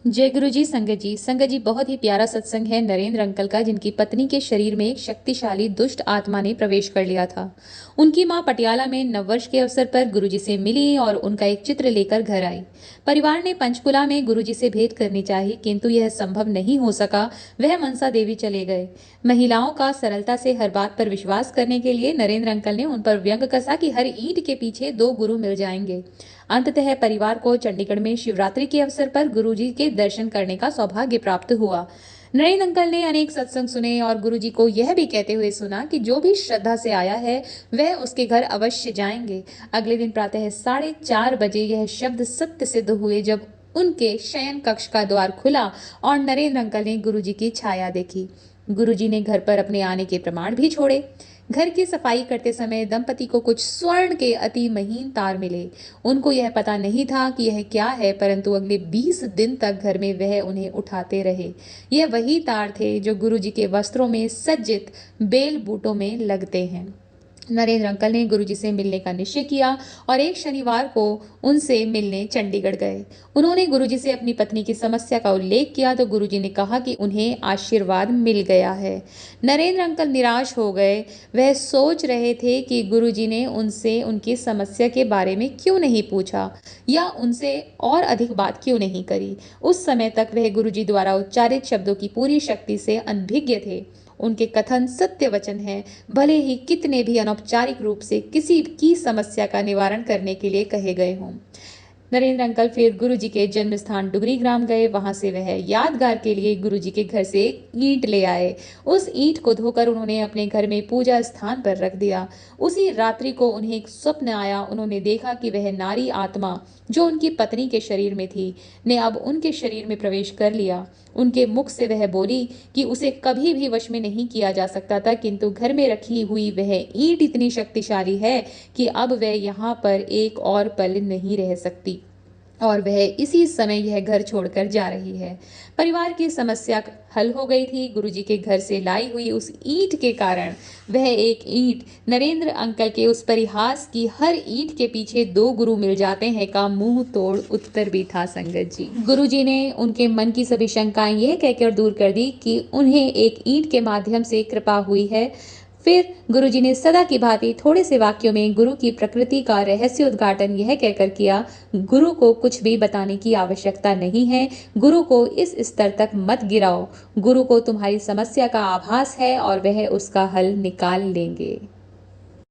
जय गुरु जी। संगत जी बहुत ही प्यारा सत्संग है नरेंद्र अंकल का, जिनकी पत्नी के शरीर में एक शक्तिशाली दुष्ट आत्मा ने प्रवेश कर लिया था। उनकी मां पटियाला में नववर्ष के अवसर पर गुरुजी से मिली और उनका एक चित्र लेकर घर आई। परिवार ने पंचकुला में गुरुजी से भेंट करनी चाहिए, किंतु यह संभव नहीं हो सका। वह मनसा देवी चले गए। महिलाओं का सरलता से हर बात पर विश्वास करने के लिए नरेंद्र अंकल ने उन पर व्यंग कसा कि हर ईंट के पीछे दो गुरु मिल जाएंगे। अंततः परिवार को चंडीगढ़ में शिवरात्रि के अवसर पर गुरुजी के दर्शन करने का सौभाग्य प्राप्त हुआ। नरेंद्र अंकल ने अनेक सत्संग सुने और गुरुजी को यह भी कहते हुए सुना कि जो भी श्रद्धा से आया है वह उसके घर अवश्य जाएंगे। अगले दिन प्रातः 4:30 बजे यह शब्द सत्य सिद्ध हुए, जब उनके शयन कक्ष का द्वार खुला और नरेंद्र अंकल ने गुरुजी की छाया देखी। गुरुजी ने घर पर अपने आने के प्रमाण भी छोड़े। घर की सफाई करते समय दंपति को कुछ स्वर्ण के अति महीन तार मिले। उनको यह पता नहीं था कि यह क्या है, परंतु अगले 20 दिन तक घर में वह उन्हें उठाते रहे। यह वही तार थे जो गुरुजी के वस्त्रों में सज्जित बेल बूटों में लगते हैं। नरेंद्र अंकल ने गुरुजी से मिलने का निश्चय किया और एक शनिवार को उनसे मिलने चंडीगढ़ गए। उन्होंने गुरुजी से अपनी पत्नी की समस्या का उल्लेख किया तो गुरुजी ने कहा कि उन्हें आशीर्वाद मिल गया है। नरेंद्र अंकल निराश हो गए। वह सोच रहे थे कि गुरुजी ने उनसे उनकी समस्या के बारे में क्यों नहीं पूछा या उनसे और अधिक बात क्यों नहीं करी। उस समय तक वह गुरुजी द्वारा उच्चारित शब्दों की पूरी शक्ति से अनभिज्ञ थे। उनके कथन सत्य वचन हैं, भले ही कितने भी अनौपचारिक रूप से किसी की समस्या का निवारण करने के लिए कहे गए हों। नरेंद्र अंकल फिर गुरुजी के जन्म स्थान डुगरी ग्राम गए। वहां से वह यादगार के लिए गुरुजी के घर से एक ईंट ले आए। उस ईंट को धोकर उन्होंने अपने घर में पूजा स्थान पर रख दिया। उसी रात्रि को उन्हें एक स्वप्न आया। उन्होंने देखा कि वह नारी आत्मा जो उनकी पत्नी के शरीर में थी ने अब उनके शरीर में प्रवेश कर लिया। उनके मुख से वह बोली कि उसे कभी भी वश में नहीं किया जा सकता था, किंतु घर में रखी हुई वह ईंट इतनी शक्तिशाली है कि अब वह यहाँ पर एक और पल नहीं रह सकती और वह इसी समय यह घर छोड़कर जा रही है। परिवार की समस्या हल हो गई थी। गुरुजी के घर से लाई हुई उस ईंट के कारण वह एक ईंट नरेंद्र अंकल के उस परिहास की हर ईंट के पीछे दो गुरु मिल जाते हैं का मुंह तोड़ उत्तर भी था। संगत जी, गुरुजी ने उनके मन की सभी शंकाएं यह कहकर दूर कर दी कि उन्हें एक ईंट के माध्यम से कृपा हुई है। फिर गुरुजी ने सदा की भांति थोड़े से वाक्यों में गुरु की प्रकृति का रहस्य उद्घाटन यह कहकर किया, गुरु को कुछ भी बताने की आवश्यकता नहीं है। गुरु को इस स्तर तक मत गिराओ। गुरु को तुम्हारी समस्या का आभास है और वह उसका हल निकाल लेंगे।